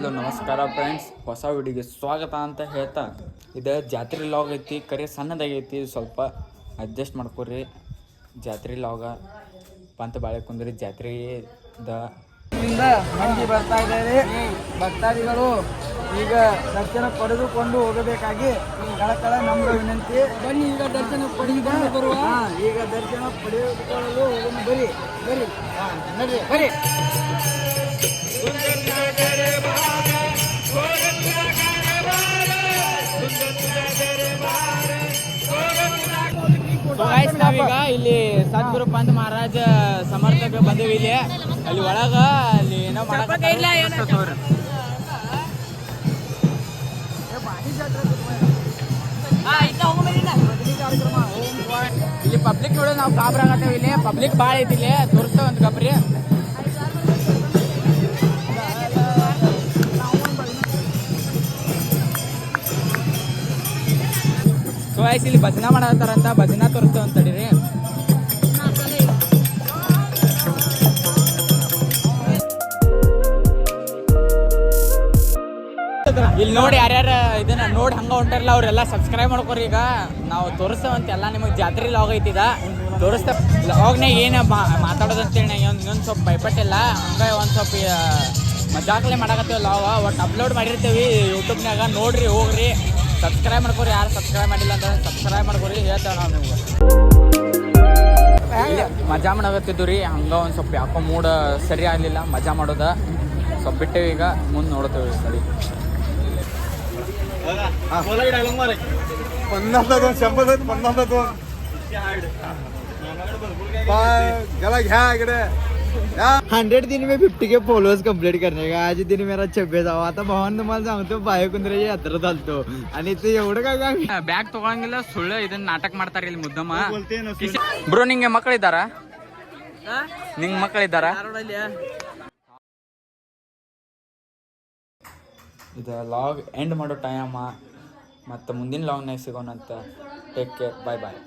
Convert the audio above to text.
Hello ನಮಸ್ಕಾರ friends, ಹೊಸ ವಿಡಿಯೋಗೆ ಸ್ವಾಗತ ಅಂತ ಹೇಳ್ತಾ ಇದು ಜಾತ್ರೆ ಲಾಗ್ ಐತಿ. ಕರೆ ಸಣ್ಣದಾಗೈತಿ, ಸ್ವಲ್ಪ ಅಡ್ಜಸ್ಟ್ ಮಾಡ್ಕೊರಿ. ಜಾತ್ರೆ ಲಾಗ ಪಂತ ಬಾಳೆ ಕುಂದ್ರಿ ಜಾತ್ರೆದ ಮಂದಿ ಬರ್ತಾ ಇದ್ದಾರೆ. ಭಕ್ತಾದಿಗಳು ಈಗ ದರ್ಶನ ಪಡೆದುಕೊಂಡು ಹೋಗಬೇಕಾಗಿ ಕಳಕಳ ನಮ್ಮ ವಿನಂತಿ. ಬನ್ನಿ ಈಗ ದರ್ಶನ ಪಡೆದುಕೊಂಡು ಬರುವ. ಈಗ ದರ್ಶನ ಪಡೆದುಕೊಳ್ಳಲು ಹೋಗೋಣ. ಬರಿ ಬರಿ ನಡ್ರಿ ಬರಿ. ನಾವೀಗ ಇಲ್ಲಿ ಸದ್ಗುರು ಪಂತ್ ಮಹಾರಾಜ ಸಮರ್ಥಕ ಬಂದೇವಿ. ಇಲ್ಲಿ ಅಲ್ಲಿ ಒಳಗ ಅಲ್ಲಿ ಏನೋ ಇಲ್ಲಿ ಪಬ್ಲಿಕ್ ನೋಡೋದು ನಾವು ಕಾಬ್ರಾಗತ್ತೇವೆ. ಇಲ್ಲಿ ಪಬ್ಲಿಕ್ ಭಾಳ ಐತಿ. ಇಲ್ಲಿ ತೋರಿಸ್ತೇವೆ ಒಂದು ಗಬ್ರಿ. ಸೊ ಆಯ್ತು, ಇಲ್ಲಿ ಭಜನಾ ಮಾಡತ್ತಾರಂತ, ಭಜನಾ ತೋರಿಸ್ತೇವೆ ಅಂತ ತಡೀರಿ. ಇಲ್ಲಿ ನೋಡಿ ಯಾರ್ಯಾರು ಇದನ್ನ ನೋಡಿ ಹಂಗ ಹೊಂಟಾರಲ್ಲ ಅವರೆಲ್ಲ ಸಬ್ಸ್ಕ್ರೈಬ್ ಮಾಡ್ಕೊರಿ. ಈಗ ನಾವು ತೋರಿಸ್ತೇವಂತ ಎಲ್ಲ ನಿಮಗೆ ಜಾತ್ರೆ ಲಾಗ್ ಐತಿದ ತೋರಿಸ್ತೇವೆ. ಲಾಗ್ನಾಗ ಏನು ಮಾತಾಡೋದಂತೇಳಿ ನಾ ಇನ್ನೊಂದು ಸ್ವಲ್ಪ ಭಯಪಟ್ಟಿಲ್ಲ. ಹಂಗೆ ಒಂದು ಸ್ವಲ್ಪ ಮಜಾಕ್ಲೆ ಮಾಡಾಕತ್ತೀವಿ. ಲಾಗ ಒಟ್ಟು ಅಪ್ಲೋಡ್ ಮಾಡಿರ್ತೀವಿ ಯೂಟ್ಯೂಬ್ನಾಗ, ನೋಡ್ರಿ ಹೋಗ್ರಿ, ಸಬ್ಸ್ಕ್ರೈಬ್ ಮಾಡ್ಕೊರಿ. ಯಾರು ಸಬ್ಸ್ಕ್ರೈಬ್ ಮಾಡಿಲ್ಲ ಅಂತ ಸಬ್ಸ್ಕ್ರೈಬ್ ಮಾಡ್ಕೊರಿ ಹೇಳ್ತೇವೆ ನಾವು ನಿಮ್ಗೆ. ಮಜಾ ಮಾಡಾಕತ್ತಿದ್ದು ರೀ. ಹಂಗೆ ಒಂದು ಸ್ವಲ್ಪ ಯಾಕೋ ಮೂಡ ಸರಿ ಆಗಲಿಲ್ಲ ಮಜಾ ಮಾಡೋದ. ಸ್ವಲ್ಪ ಬಿಟ್ಟೇವಿ, ಈಗ ಮುಂದೆ ನೋಡ್ತೇವೆ. ಸರಿ घ्या 100 दिन में 50 के फॉलोअर्स कंप्लीट करने का. आज दिन मेरा 26 जावा. आता भावान तुम्हाला सांगतो बाहेकुंद्राची यात्रा चालतो आणि ते एवढं काय ಬ್ಯಾಗ್ ತಗೊಳಂಗಿಲ್ಲ, ಸುಳ್ಳು ಇದನ್ನ ನಾಟಕ ಮಾಡ್ತಾರೆ ಇಲ್ಲಿ ಮುದ್ದಮ್ಮ. ಬ್ರೋ, ನಿಂಗೆ ಮಕ್ಕಳಿದ್ದಾರ? ನಿಂಗೆ ಮಕ್ಕಳಿದ್ದಾರ? ಇದು ಲಾಗ್ ಎಂಡ್ ಮಾಡೋ ಟೈಮ. ಮತ್ತು ಮುಂದಿನ ಲಾಗ್ನಾಗ ಸಿಗೋಣಂತ. ಟೇಕ್ ಕೇರ್, ಬಾಯ್ ಬಾಯ್.